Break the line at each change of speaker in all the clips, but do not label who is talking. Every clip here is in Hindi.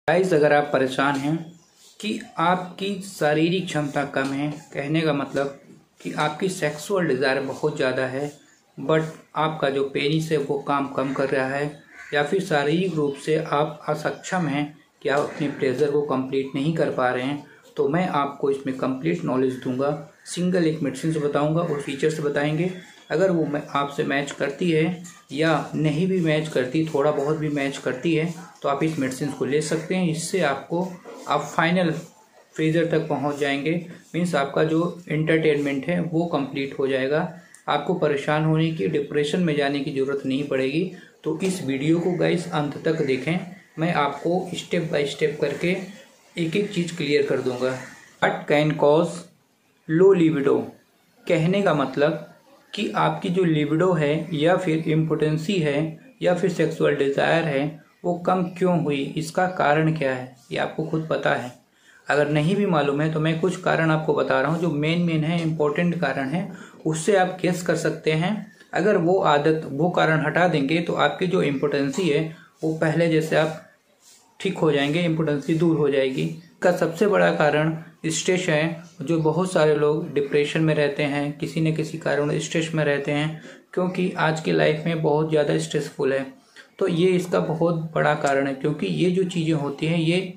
गाइस, अगर आप परेशान हैं कि आपकी शारीरिक क्षमता कम है, कहने का मतलब कि आपकी सेक्सुअल डिज़ायर बहुत ज़्यादा है बट आपका जो पेनिस है वो काम कम कर रहा है, या फिर शारीरिक रूप से आप असक्षम हैं कि आप अपने प्लेजर को कंप्लीट नहीं कर पा रहे हैं, तो मैं आपको इसमें कंप्लीट नॉलेज दूंगा। सिंगल एक मेडिसिन से बताऊंगा और फीचर्स बताएंगे। अगर वो आपसे मैच करती है या नहीं भी मैच करती, थोड़ा बहुत भी मैच करती है, तो आप इस मेडिसिन को ले सकते हैं। इससे आप फाइनल फ्रीजर तक पहुंच जाएंगे। मीन्स आपका जो एंटरटेनमेंट है वो कंप्लीट हो जाएगा। आपको परेशान होने की, डिप्रेशन में जाने की ज़रूरत नहीं पड़ेगी। तो इस वीडियो को गाइस अंत तक देखें। मैं आपको स्टेप बाय स्टेप करके एक एक चीज़ क्लियर कर दूंगा। What can cause low libido, कहने का मतलब कि आपकी जो लिबिडो है या फिर इम्पोटेंसी है या फिर सेक्सुअल डिज़ायर है वो कम क्यों हुई, इसका कारण क्या है, ये आपको खुद पता है। अगर नहीं भी मालूम है तो मैं कुछ कारण आपको बता रहा हूँ जो मेन है, इम्पोर्टेंट कारण है, उससे आप गेस कर सकते हैं। अगर वो कारण हटा देंगे तो आपकी जो इम्पोटेंसी है वो पहले जैसे आप ठीक हो जाएंगे, इम्पोटेंसी दूर हो जाएगी। का सबसे बड़ा कारण स्ट्रेस है। जो बहुत सारे लोग डिप्रेशन में रहते हैं, किसी न किसी कारण स्ट्रेस में रहते हैं, क्योंकि आज की लाइफ में बहुत ज़्यादा स्ट्रेसफुल है। तो ये इसका बहुत बड़ा कारण है, क्योंकि ये जो चीज़ें होती हैं ये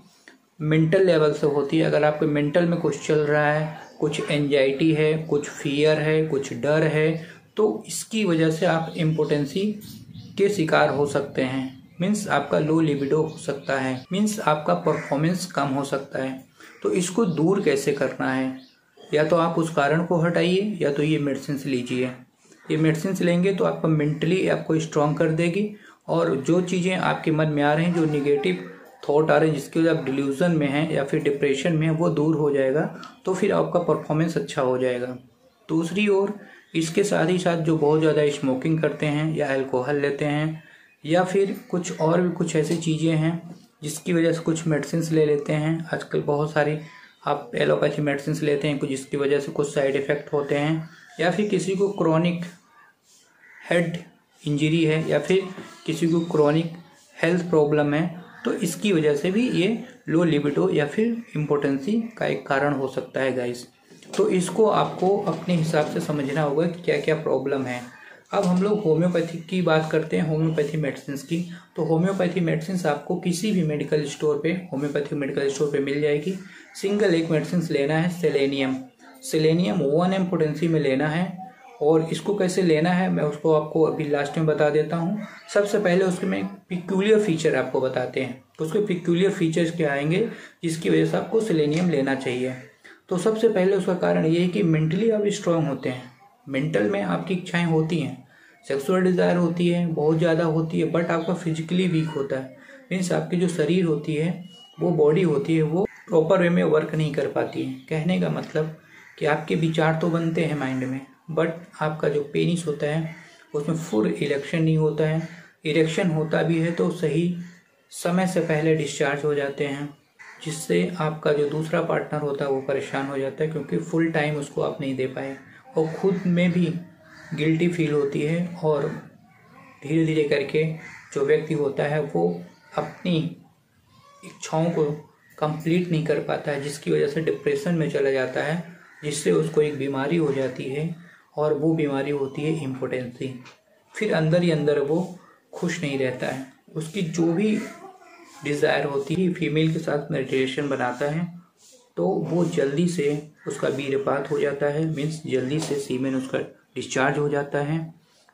मेंटल लेवल से होती है। अगर आपके मेंटल में कुछ चल रहा है, कुछ एंजाइटी है, कुछ फियर है, कुछ डर है, तो इसकी वजह से आप इम्पोटेंसी के शिकार हो सकते हैं। मीन्स आपका लो लिबिडो हो सकता है, मीन्स आपका परफॉर्मेंस कम हो सकता है। तो इसको दूर कैसे करना है, या तो आप उस कारण को हटाइए या तो ये मेडिसिन लीजिए। ये मेडिसिन लेंगे तो आपका मेंटली आपको स्ट्रॉन्ग कर देगी, और जो चीज़ें आपके मन में आ रही हैं, जो निगेटिव थॉट आ रहे हैं, जिसकी वजह आप डिल्यूजन में हैं या फिर डिप्रेशन में हैं, वो दूर हो जाएगा। तो फिर आपका परफॉर्मेंस अच्छा हो जाएगा। दूसरी ओर इसके साथ ही साथ जो बहुत ज़्यादा स्मोकिंग करते हैं या अल्कोहल लेते हैं या फिर कुछ और भी कुछ ऐसी चीज़ें हैं जिसकी वजह से कुछ मेडिसिन ले लेते हैं। आजकल बहुत सारी आप एलोपैथी मेडिसिन लेते हैं कुछ, जिसकी वजह से कुछ साइड इफ़ेक्ट होते हैं, या फिर किसी को क्रोनिक हेड इंजरी है या फिर किसी को क्रोनिक हेल्थ प्रॉब्लम है, तो इसकी वजह से भी ये लो लिबिडो या फिर इम्पोटेंसी का एक कारण हो सकता है गाइस। तो इसको आपको अपने हिसाब से समझना होगा कि क्या क्या प्रॉब्लम है। अब हम लोग होम्योपैथी की बात करते हैं, होम्योपैथी मेडिसिन की। तो होम्योपैथी मेडिसिन आपको किसी भी मेडिकल स्टोर पे, होम्योपैथी मेडिकल स्टोर पे मिल जाएगी। सिंगल एक मेडिसिन लेना है, सेलेनियम 1 mg पोटेंसी में लेना है। और इसको कैसे लेना है मैं उसको आपको अभी लास्ट में बता देता हूँ। सबसे पहले उसके में पिक्यूलियर फीचर आपको बताते हैं। तो उसके पिक्यूलियर फीचर्स क्या आएंगे जिसकी वजह से आपको सेलेनियम लेना चाहिए। तो सबसे पहले उसका कारण ये है कि मेंटली आप स्ट्रांग होते हैं। मेंटल में आपकी इच्छाएं होती हैं, सेक्सुअल डिज़ायर होती है, बहुत ज़्यादा होती है, बट आपका फिजिकली वीक होता है। मीन्स आपकी जो शरीर होती है, वो बॉडी होती है, वो प्रॉपर वे में वर्क नहीं कर पाती है। कहने का मतलब कि आपके विचार तो बनते हैं माइंड में, बट आपका जो पेनिस होता है उसमें फुल इरेक्शन नहीं होता है। इरेक्शन होता भी है तो सही समय से पहले डिस्चार्ज हो जाते हैं, जिससे आपका जो दूसरा पार्टनर होता है वो परेशान हो जाता है, क्योंकि फुल टाइम उसको आप नहीं दे पाए, और खुद में भी गिल्टी फील होती है। और धीरे धीरे करके जो व्यक्ति होता है वो अपनी इच्छाओं को कंप्लीट नहीं कर पाता है, जिसकी वजह से डिप्रेशन में चला जाता है, जिससे उसको एक बीमारी हो जाती है, और वो बीमारी होती है इम्पोटेंसी। फिर अंदर ही अंदर वो खुश नहीं रहता है। उसकी जो भी डिज़ायर होती है, फीमेल के साथ में रिलेशन बनाता है तो वो जल्दी से उसका वीर्यपात हो जाता है। मीन्स जल्दी से सीमेन उसका डिस्चार्ज हो जाता है।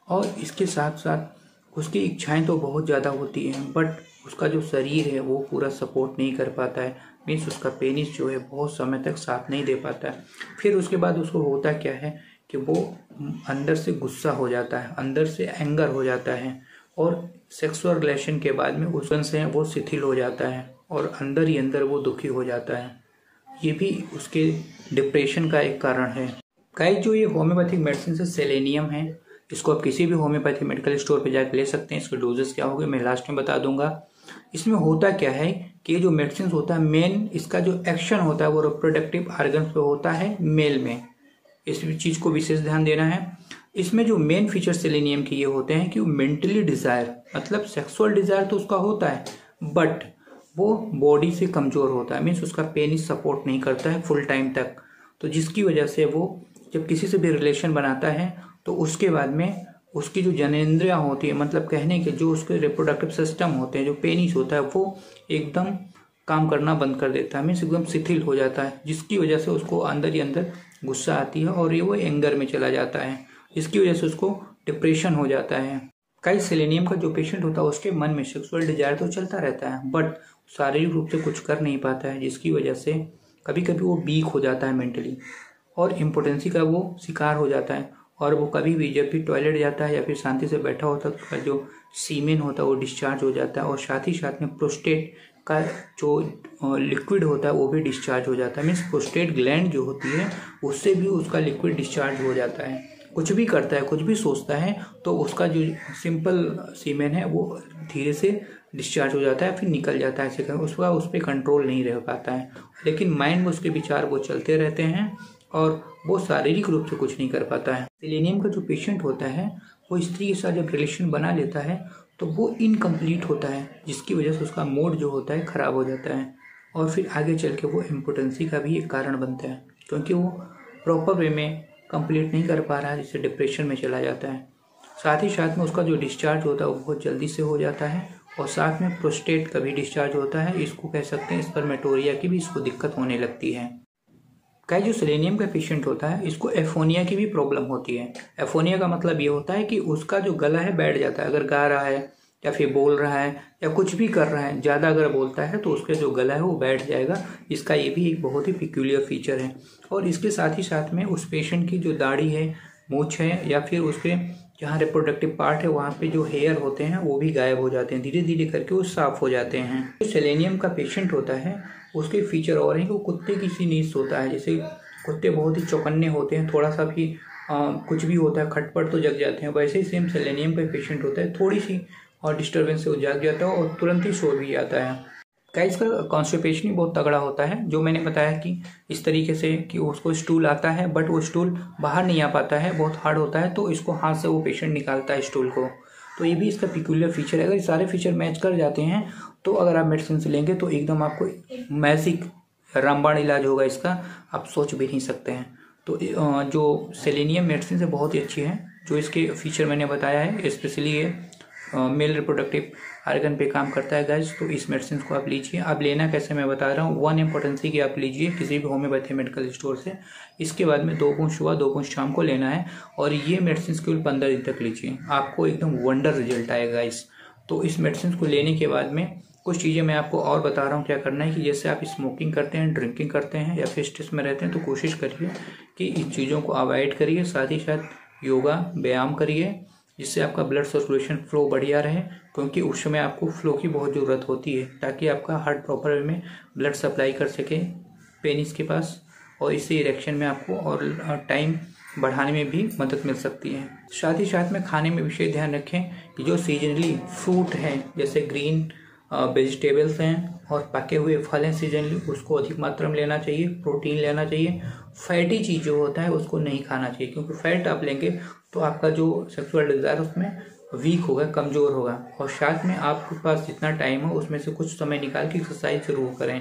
और इसके साथ साथ उसकी इच्छाएं तो बहुत ज़्यादा होती हैं, बट उसका जो शरीर है वो पूरा सपोर्ट नहीं कर पाता है। मीन्स उसका पेनिस जो है बहुत समय तक साथ नहीं दे पाता है। फिर उसके बाद उसको होता क्या है कि वो अंदर से गुस्सा हो जाता है, अंदर से एंगर हो जाता है, और सेक्सुअल रिलेशन के बाद में उस से वो शिथिल हो जाता है, और अंदर ही अंदर वो दुखी हो जाता है। ये भी उसके डिप्रेशन का एक कारण है। गाइस, जो ये होम्योपैथिक मेडिसिन से सेलेनियम है, इसको आप किसी भी होम्योपैथिक मेडिकल स्टोर पे जाकर ले सकते हैं। इसके डोजेस क्या होंगे मैं लास्ट में बता दूंगा। इसमें होता क्या है कि ये जो मेडिसिन होता है, मेन इसका जो एक्शन होता है वो रिप्रोडक्टिव ऑर्गन्स पे होता है मेल में। इस चीज़ को विशेष ध्यान देना है। इसमें जो मेन फीचर सेलेनियम के ये होते हैं कि वो मेंटली डिज़ायर, मतलब सेक्सुअल डिज़ायर तो उसका होता है, बट वो बॉडी से कमज़ोर होता है, मीन्स उसका पेनिस सपोर्ट नहीं करता है फुल टाइम तक। तो जिसकी वजह से वो जब किसी से भी रिलेशन बनाता है तो उसके बाद में उसकी जो जननेंद्रियाँ होती है, मतलब कहने के जो उसके रिप्रोडक्टिव सिस्टम होते हैं, जो पेनिस होता है वो एकदम काम करना बंद कर देता है, मीन्स एकदम शिथिल हो जाता है, जिसकी वजह से उसको अंदर ही अंदर गुस्सा आती है और ये वो एंगर में चला जाता है, जिसकी वजह से उसको डिप्रेशन हो जाता है। कई सेलेनियम का जो पेशेंट होता है उसके मन में सेक्सुअल डिजायर तो चलता रहता है, बट शारीरिक रूप से कुछ कर नहीं पाता है, जिसकी वजह से कभी कभी वो वीक हो जाता है मेंटली और इम्पोर्टेंसी का वो शिकार हो जाता है। और वो कभी भी जब भी टॉयलेट जाता है या फिर शांति से बैठा होता है, उसका जो सीमेन होता है वो डिस्चार्ज हो जाता है और साथ ही साथ में प्रोस्टेट का जो लिक्विड होता है वो भी डिस्चार्ज हो जाता है, मीन्स प्रोस्टेट ग्लैंड जो होती है उससे भी उसका लिक्विड डिस्चार्ज हो जाता है। कुछ भी करता है, कुछ भी सोचता है तो उसका जो सिंपल सीमेन है वो धीरे से डिस्चार्ज हो जाता है, फिर निकल जाता है, ऐसे उसका उस पर कंट्रोल नहीं रह पाता है। लेकिन माइंड में उसके विचार वो चलते रहते हैं और वो शारीरिक रूप से कुछ नहीं कर पाता है। सेलेनियम का जो पेशेंट होता है वो स्त्री के साथ जब रिलेशन बना लेता है तो वो इनकम्प्लीट होता है, जिसकी वजह से उसका मूड जो होता है ख़राब हो जाता है और फिर आगे चल के वो इम्पोर्टेंसी का भी एक कारण बनता है, क्योंकि वो प्रॉपर वे में कंप्लीट नहीं कर पा रहा है, जिससे डिप्रेशन में चला जाता है। साथ ही साथ में उसका जो डिस्चार्ज होता है वो बहुत जल्दी से हो जाता है और साथ में प्रोस्टेट का भी डिस्चार्ज होता है, इसको कह सकते हैं स्पर्मेटोरिया की भी इसको दिक्कत होने लगती है। कई जो सेलेनियम का पेशेंट होता है इसको एफोनिया की भी प्रॉब्लम होती है। एफोनिया का मतलब ये होता है कि उसका जो गला है बैठ जाता है, अगर गा रहा है या फिर बोल रहा है या कुछ भी कर रहा है, ज़्यादा अगर बोलता है तो उसका जो गला है वो बैठ जाएगा। इसका ये भी एक बहुत ही पिक्यूलियर फीचर है। और इसके साथ ही साथ में उस पेशेंट की जो दाढ़ी है, मूछ है या फिर उसके जहाँ रिप्रोडक्टिव पार्ट है वहाँ पे जो हेयर होते हैं वो भी गायब हो जाते हैं, धीरे धीरे करके वो साफ हो जाते हैं। जो सेलेनियम का पेशेंट होता है उसके फीचर और हैं कि वो कुत्ते की सी नीड्स होता है। जैसे कुत्ते बहुत ही चौकन्ने होते हैं, थोड़ा सा भी कुछ भी होता है खटपट तो जग जाते हैं, वैसे ही सेम सेलेनियम का पेशेंट होता है, थोड़ी सी और डिस्टर्बेंस से वो जाग जाता है और तुरंत ही सो भी आता है। गाइस इसका कॉन्स्टिपेशन ही बहुत तगड़ा होता है, जो मैंने बताया कि इस तरीके से कि उसको स्टूल आता है बट वो स्टूल बाहर नहीं आ पाता है, बहुत हार्ड होता है, तो इसको हाथ से वो पेशेंट निकालता है स्टूल को। तो ये भी इसका पिक्यूलियर फीचर है। अगर ये सारे फीचर मैच कर जाते हैं तो अगर आप मेडिसिन से लेंगे तो एकदम आपको मैजिक रामबाण इलाज होगा इसका, आप सोच भी नहीं सकते हैं। तो जो सेलेनियम मेडिसिन से बहुत ही अच्छी है, जो इसके फीचर मैंने बताया है, स्पेशली ये मेल रिप्रोडक्टिव आर्गन पे काम करता है गाइस। तो इस मेडिसिन को आप लीजिए। आप लेना कैसे मैं बता रहा हूँ, 1 इम्पोर्टेंसी की आप लीजिए किसी भी होम्योपैथी मेडिकल स्टोर से। इसके बाद में 2 बूंद सुबह 2 बूंद शाम को लेना है और ये मेडिसिन केवल 15 दिन तक लीजिए, आपको एकदम वंडर रिजल्ट आएगा गाइस। तो इस मेडिसिन को लेने के बाद में कुछ चीज़ें मैं आपको और बता रहा हूँ क्या करना है, कि जैसे आप स्मोकिंग करते हैं, ड्रिंकिंग करते हैं या फिर स्ट्रेस में रहते हैं तो कोशिश करिए कि इन चीज़ों को अवॉइड करिए। साथ ही साथ योगा व्यायाम करिए, जिससे आपका ब्लड सर्कुलेशन फ्लो बढ़िया रहे, क्योंकि उस समय आपको फ्लो की बहुत ज़रूरत होती है ताकि आपका हार्ट प्रॉपर वे में ब्लड सप्लाई कर सके पेनिस के पास, और इससे इरेक्शन में आपको और टाइम बढ़ाने में भी मदद मिल सकती है। साथ ही साथ में खाने में विशेष ध्यान रखें कि जो सीजनली फ्रूट हैं, जैसे ग्रीन वेजिटेबल्स हैं और पके हुए फल हैं सीजनली, उसको अधिक मात्रा में लेना चाहिए। प्रोटीन लेना चाहिए। फैटी चीज़ जो होता है उसको नहीं खाना चाहिए, क्योंकि फैट आप लेंगे तो आपका जो सेक्सुअल डिज़ायर उसमें वीक होगा, कमज़ोर होगा। और साथ में आपके पास जितना टाइम हो उसमें से कुछ समय निकाल के एक्सरसाइज जरूर करें।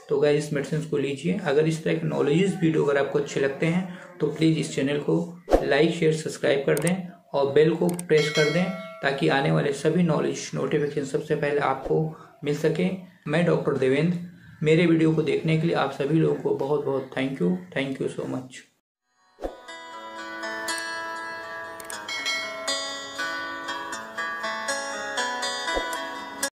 तो गाइस इस मेडिसिन को लीजिए। अगर इस तरह के नॉलेजेस वीडियो अगर आपको अच्छे लगते हैं तो प्लीज़ इस चैनल को लाइक शेयर सब्सक्राइब कर दें और बेल को प्रेस कर दें, ताकि आने वाले सभी नॉलेज नोटिफिकेशन सबसे पहले आपको मिल सके। मैं डॉक्टर देवेंद्र, मेरे वीडियो को देखने के लिए आप सभी लोगों को बहुत बहुत थैंक यू सो मच।